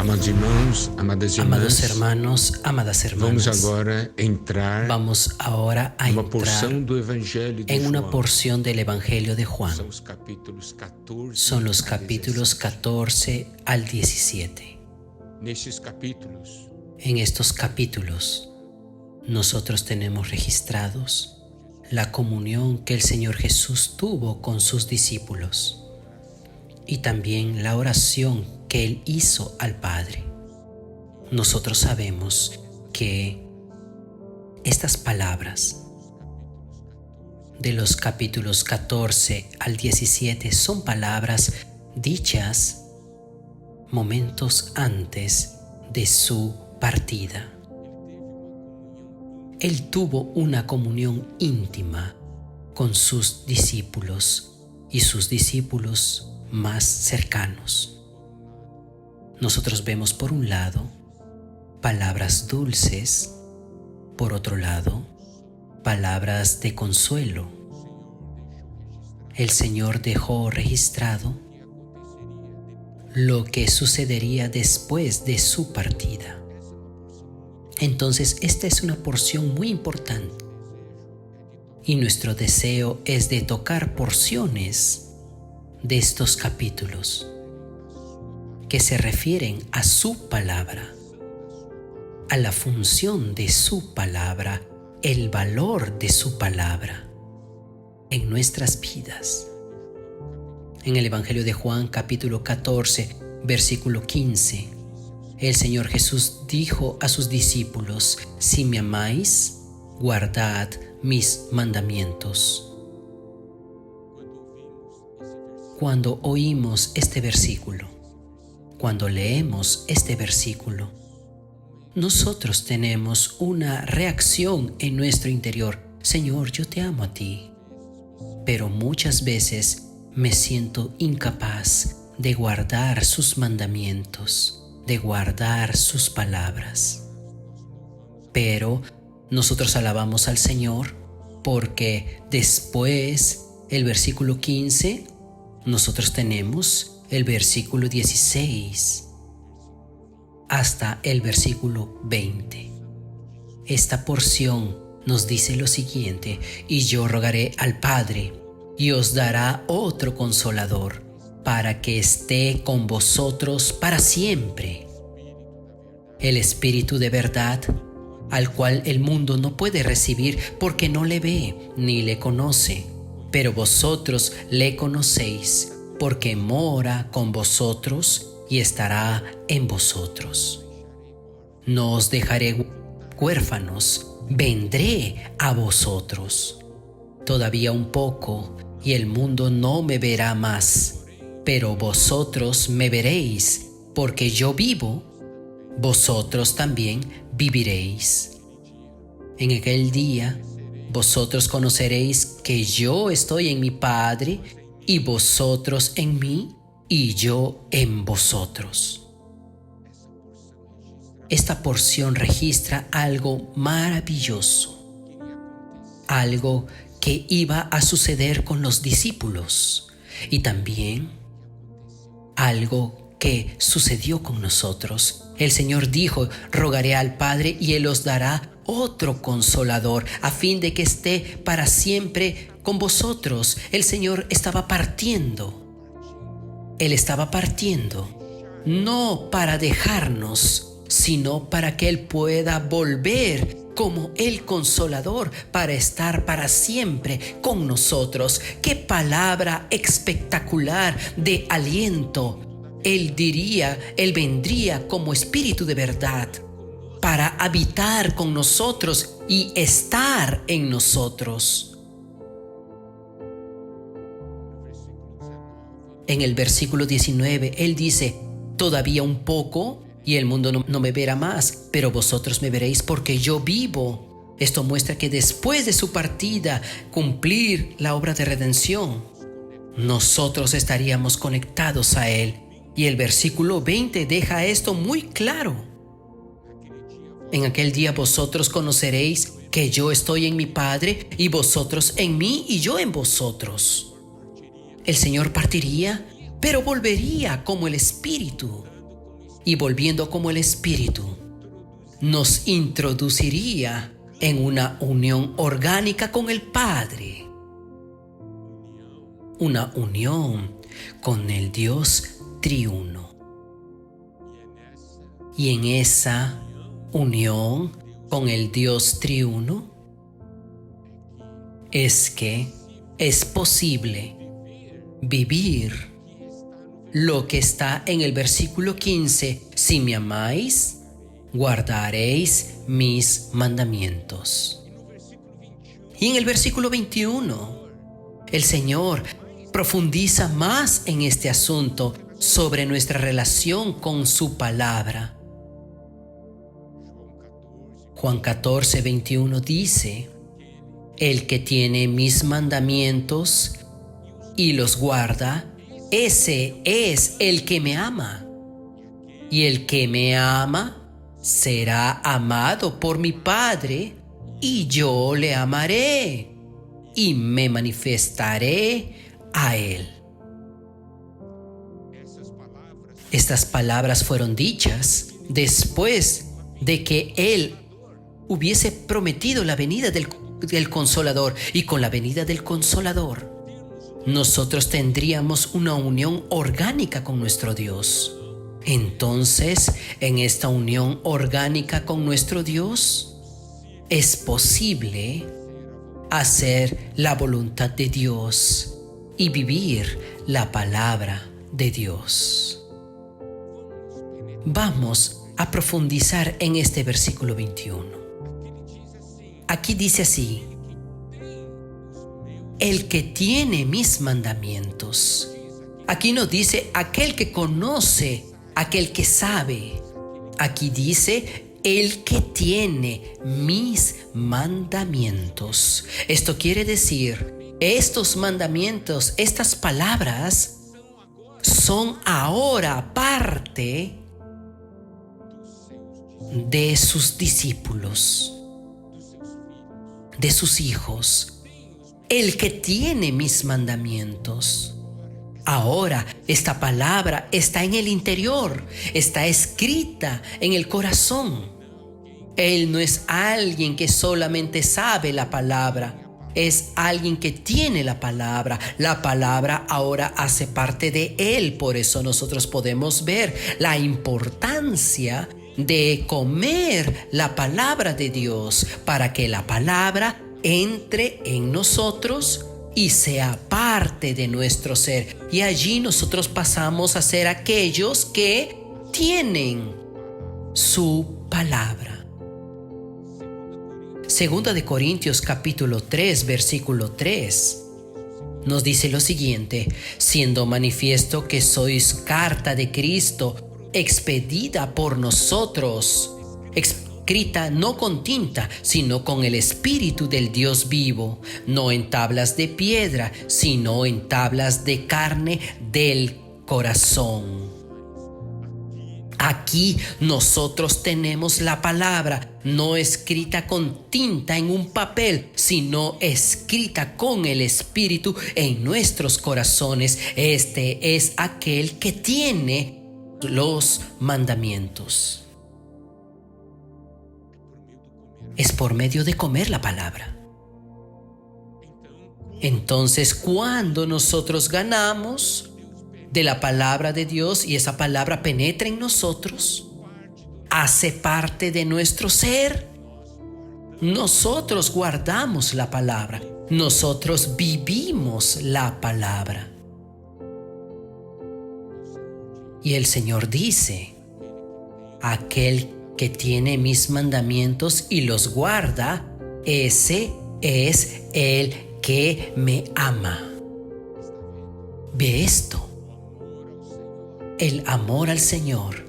Amados irmãos, amadas Amados irmãs, hermanos, amadas vamos hermanas, agora entrar a numa porção entrar do Evangelho de en una João. porción del Evangelio de Juan. São os capítulos 14 Son los a capítulos 17. 14 al 17. Nestes capítulos, En estos capítulos, nosotros tenemos registrados la comunión que el Señor Jesús tuvo con sus discípulos y también la oración que Él hizo al Padre. Nosotros sabemos que estas palabras de los capítulos 14 al 17 son palabras dichas momentos antes de su partida. Él tuvo una comunión íntima con sus discípulos y sus discípulos más cercanos. Nosotros vemos por un lado palabras dulces, por otro lado palabras de consuelo. El Señor dejó registrado lo que sucedería después de su partida. Entonces, esta es una porción muy importante y nuestro deseo es de tocar porciones de estos capítulos que se refieren a su palabra, a la función de su palabra, el valor de su palabra en nuestras vidas. En el Evangelio de Juan, capítulo 14, versículo 15, el Señor Jesús dijo a sus discípulos: si me amáis, guardad mis mandamientos. Cuando oímos este versículo, cuando leemos este versículo, nosotros tenemos una reacción en nuestro interior: Señor, yo te amo a ti, pero muchas veces me siento incapaz de guardar sus mandamientos, de guardar sus palabras. Pero nosotros alabamos al Señor porque después, el versículo 15, nosotros tenemos el versículo 16 hasta el versículo 20. Esta porción nos dice lo siguiente: y yo rogaré al Padre y os dará otro consolador para que esté con vosotros para siempre. El Espíritu de verdad, al cual el mundo no puede recibir porque no le ve ni le conoce, pero vosotros le conocéis porque mora con vosotros y estará en vosotros. No os dejaré huérfanos, vendré a vosotros. Todavía un poco y el mundo no me verá más, pero vosotros me veréis, porque yo vivo, vosotros también viviréis. En aquel día vosotros conoceréis que yo estoy en mi Padre, y vosotros en mí, y yo en vosotros. Esta porción registra algo maravilloso, algo que iba a suceder con los discípulos y también algo que sucedió con nosotros. El Señor dijo: rogaré al Padre y Él os dará otro consolador a fin de que esté para siempre con vosotros. El Señor estaba partiendo. Él estaba partiendo, no para dejarnos, sino para que Él pueda volver como el Consolador para estar para siempre con nosotros. ¡Qué palabra espectacular de aliento! Él vendría como Espíritu de verdad para habitar con nosotros y estar en nosotros. En el versículo 19, Él dice: todavía un poco y el mundo no me verá más, pero vosotros me veréis porque yo vivo. Esto muestra que después de su partida, cumplir la obra de redención, nosotros estaríamos conectados a Él. Y el versículo 20 deja esto muy claro. En aquel día vosotros conoceréis que yo estoy en mi Padre, y vosotros en mí, y yo en vosotros. El Señor partiría, pero volvería como el Espíritu. y volviendo como el Espíritu, nos introduciría en una unión orgánica con el Padre. Una unión con el Dios triuno. Y en esa unión con el Dios triuno es que es posible vivir lo que está en el versículo 15. Si me amáis, guardaréis mis mandamientos. Y en el versículo 21, el Señor profundiza más en este asunto sobre nuestra relación con su palabra. Juan 14, 21 dice: el que tiene mis mandamientos y los guarda, ese es el que me ama. Y el que me ama será amado por mi Padre, y yo le amaré y me manifestaré a él. Estas palabras fueron dichas después de que él hubiese prometido la venida del Consolador, y con la venida del Consolador nosotros tendríamos una unión orgánica con nuestro Dios. Entonces, en esta unión orgánica con nuestro Dios, es posible hacer la voluntad de Dios y vivir la palabra de Dios. Vamos a profundizar en este versículo 21. Aquí dice así: el que tiene mis mandamientos. Aquí no dice aquel que conoce, aquel que sabe. Aquí dice el que tiene mis mandamientos. Esto quiere decir, estos mandamientos, estas palabras, son ahora parte de sus discípulos, de sus hijos. El que tiene mis mandamientos. Ahora esta palabra está en el interior, está escrita en el corazón. Él no es alguien que solamente sabe la palabra, es alguien que tiene la palabra. La palabra ahora hace parte de él. Por eso nosotros podemos ver la importancia de comer la palabra de Dios, para que la palabra entre en nosotros y sea parte de nuestro ser. Y allí nosotros pasamos a ser aquellos que tienen su palabra. Segunda de Corintios capítulo 3, versículo 3, nos dice lo siguiente: siendo manifiesto que sois carta de Cristo, expedida por nosotros, escrita no con tinta, sino con el Espíritu del Dios vivo, no en tablas de piedra, sino en tablas de carne del corazón. Aquí nosotros tenemos la palabra, no escrita con tinta en un papel, sino escrita con el Espíritu en nuestros corazones. Este es aquel que tiene los mandamientos. Es por medio de comer la palabra. Entonces, cuando nosotros ganamos de la palabra de Dios y esa palabra penetra en nosotros, hace parte de nuestro ser, nosotros guardamos la palabra, nosotros vivimos la palabra. Y el Señor dice: aquel que tiene mis mandamientos y los guarda, ese es el que me ama. Ve esto. El amor al Señor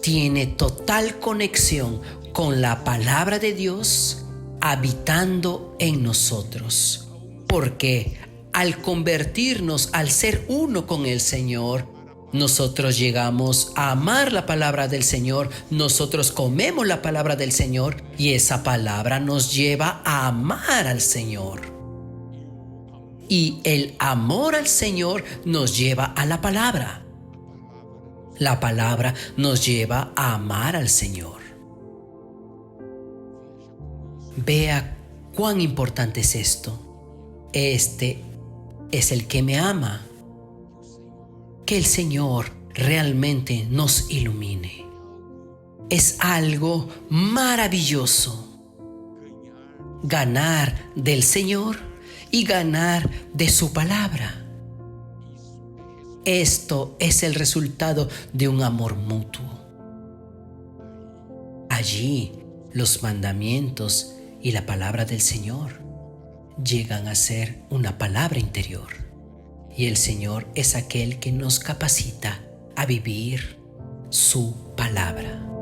tiene total conexión con la palabra de Dios habitando en nosotros. Porque al convertirnos, al ser uno con el Señor, nosotros llegamos a amar la palabra del Señor, nosotros comemos la palabra del Señor y esa palabra nos lleva a amar al Señor. Y el amor al Señor nos lleva a la palabra. La palabra nos lleva a amar al Señor. Vea cuán importante es esto. Este es el que me ama. Que el Señor realmente nos ilumine. Es algo maravilloso ganar del Señor y ganar de su palabra. Esto es el resultado de un amor mutuo. Allí los mandamientos y la palabra del Señor llegan a ser una palabra interior. Y el Señor es aquel que nos capacita a vivir su palabra.